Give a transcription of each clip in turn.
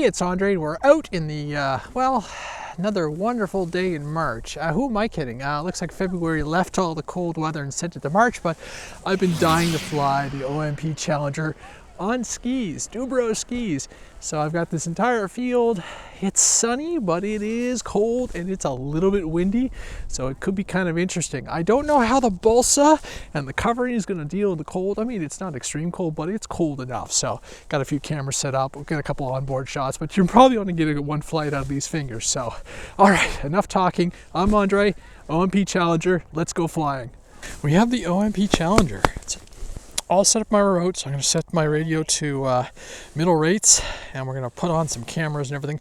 Hey, it's Andre. We're out in the, well, another wonderful day in March. Who am I kidding? Looks like February left all the cold weather and sent it to March, but I've been dying to fly the OMP Challenger on skis, Dubro skis. So I've got this entire field. It's sunny, but it is cold and it's a little bit windy, so it could be kind of interesting. I don't know how the Balsa and the covering is going to deal with the cold. I mean, it's not extreme cold, but it's cold enough. So got a few cameras set up. We'll get a couple onboard shots, but you're probably only getting one flight out of these fingers. So, all right, enough talking. I'm Andre, OMP Challenger. Let's go flying. We have the OMP Challenger. It's all set up my remote, so I'm going to set my radio to middle rates, and we're going to put on some cameras and everything.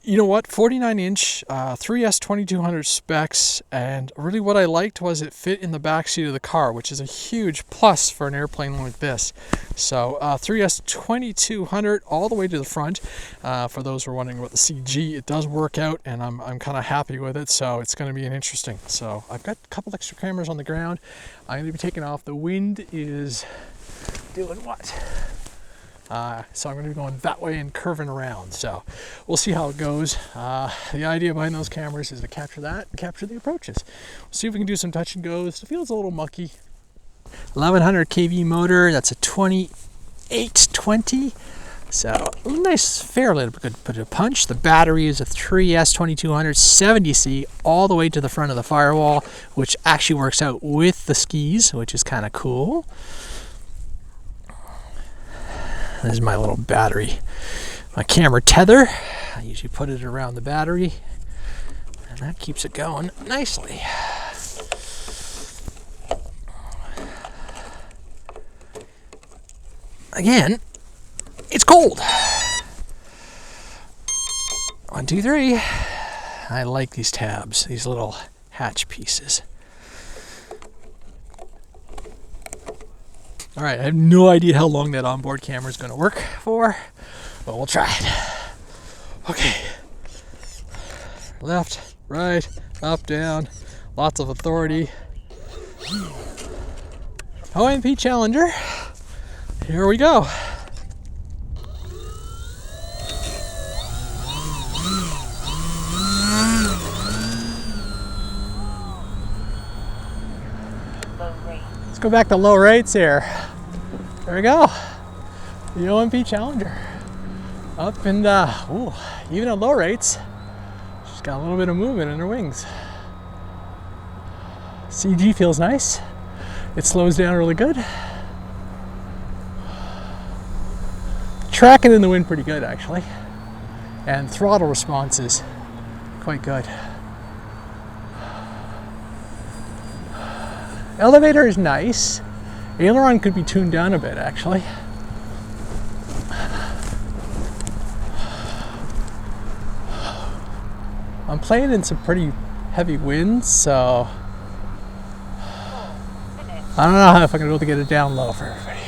You know what, 49-inch 3S 2200 specs, and really what I liked was it fit in the back seat of the car, which is a huge plus for an airplane like this. So 3S 2200 all the way to the front. For those who are wondering about the CG, it does work out, and I'm kind of happy with it, so it's going to be an interesting. So I've got a couple extra cameras on the ground. I'm going to be taking off. The wind is doing what? So I'm going to be going that way and curving around. So we'll see how it goes. The idea behind those cameras is to capture that and capture the approaches. We'll see if we can do some touch and goes. The field's a little mucky. 1100 kV motor. That's a 2820. So a nice, fairly good bit of punch. The battery is a 3S 2200 70C all the way to the front of the firewall, which actually works out with the skis, which is kind of cool. This is my little battery, my camera tether. I usually put it around the battery, and that keeps it going nicely. Again, it's cold. 1, 2, 3. I like these tabs, these little hatch pieces. All right, I have no idea how long that onboard camera is going to work for, but we'll try it. Okay. Left, right, up, down, lots of authority. OMP Challenger. Here we go. Let's go back to low rates here. There we go. The OMP Challenger. Up and, ooh, even at low rates, she's got a little bit of movement in her wings. CG feels nice. It slows down really good. Tracking in the wind pretty good, actually. And throttle response is quite good. Elevator is nice. Aileron could be tuned down a bit, actually. I'm playing in some pretty heavy winds, so I don't know if I'm going to be able to get it down low for everybody.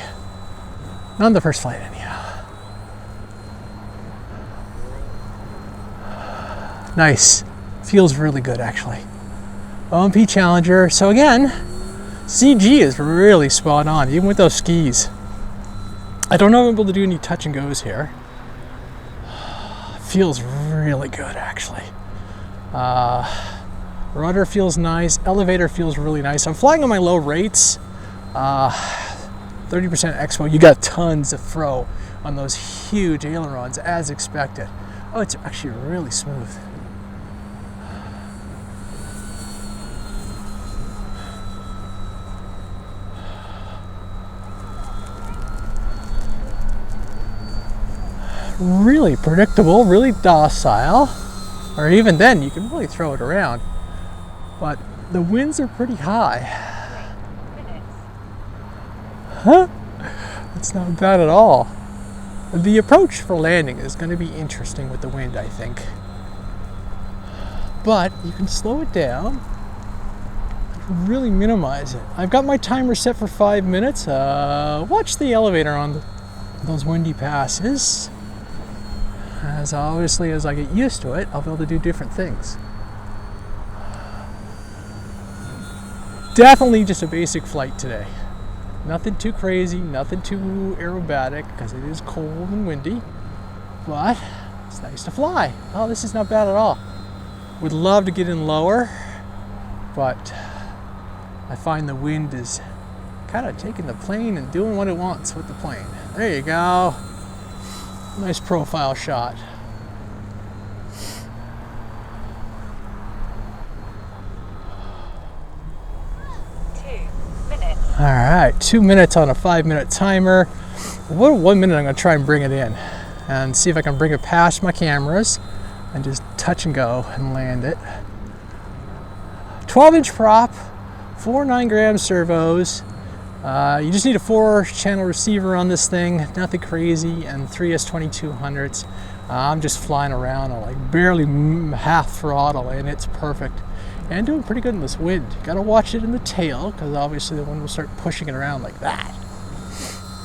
Not on the first flight, anyhow. Nice. Feels really good, actually. OMP Challenger. So again, CG is really spot on, even with those skis. I don't know if I'm able to do any touch and goes here. Feels really good, actually. Rudder feels nice. Elevator feels really nice. I'm flying on my low rates. 30% expo. You got tons of throw on those huge ailerons, as expected. Oh, it's actually really smooth. Really predictable, really docile, or even then you can really throw it around, but the winds are pretty high. Huh? That's not bad at all. The approach for landing is going to be interesting with the wind, I think, but you can slow it down, really minimize it. I've got my timer set for 5 minutes. Watch the elevator on those windy passes. As obviously as I get used to it, I'll be able to do different things. Definitely just a basic flight today. Nothing too crazy, nothing too aerobatic, because it is cold and windy, but It's nice to fly. Oh, this is not bad at all. Would love to get in lower, but I find the wind is kind of taking the plane and doing what it wants with the plane. There you go. Nice profile shot. All right, 2 minutes on a 5-minute timer. What 1 minute I'm gonna try and bring it in and see if I can bring it past my cameras and just touch and go and land it. 12-inch prop, 4 9-gram servos. You just need a 4-channel receiver on this thing, nothing crazy, and 3 S2200s. I'm just flying around at like barely half throttle and it's perfect. And doing pretty good in this wind. Gotta watch it in the tail because obviously the wind will start pushing it around like that.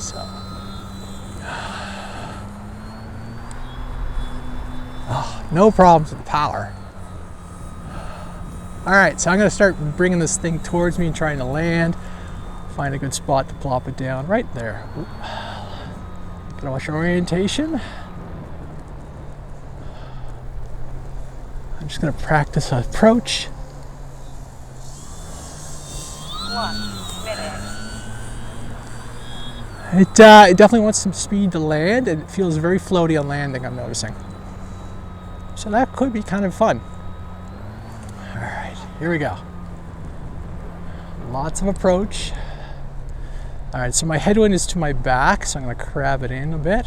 So. Oh, no problems with the power. All right, so I'm gonna start bringing this thing towards me and trying to land. Find a good spot to plop it down right there. Oop. Gotta watch orientation. I'm just gonna practice approach. 1 minute. It definitely wants some speed to land, and it feels very floaty on landing, I'm noticing. So that could be kind of fun. All right, here we go. Lots of approach. All right, so my headwind is to my back, so I'm gonna crab it in a bit.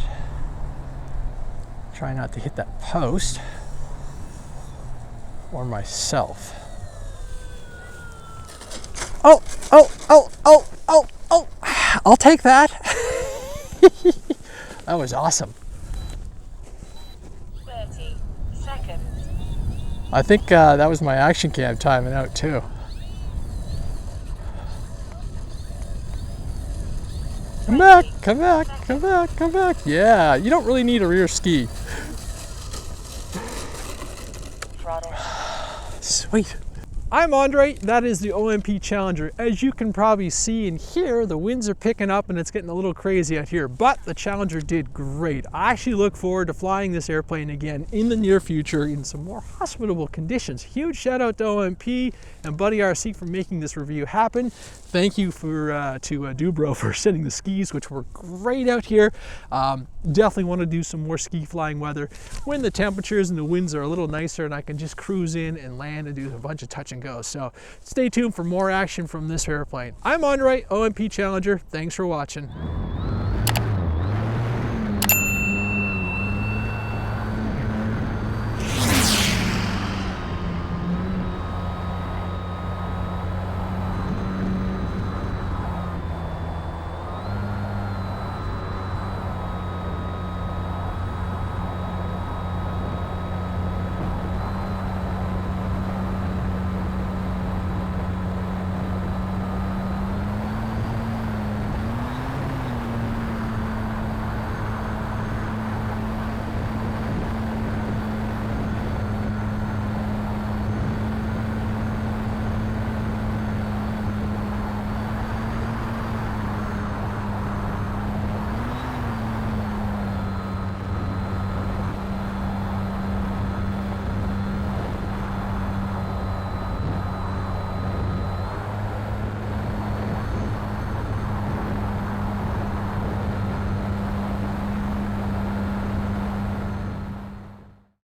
Try not to hit that post or myself. Oh, oh, oh, oh, oh, oh. I'll take that. That was awesome. 30 seconds. I think that was my action cam timing out too. Come back, come back, come back, come back. Yeah, you don't really need a rear ski. Throttle. Sweet. I'm Andre, that is the OMP Challenger. As you can probably see and hear, the winds are picking up and it's getting a little crazy out here, but the Challenger did great. I actually look forward to flying this airplane again in the near future in some more hospitable conditions. Huge shout out to OMP and Buddy RC for making this review happen. Thank you to Dubro for sending the skis, which were great out here. Definitely want to do some more ski flying weather when the temperatures and the winds are a little nicer and I can just cruise in and land and do a bunch of touch and go. So stay tuned for more action from this airplane. I'm Andre, OMP Challenger. Thanks for watching.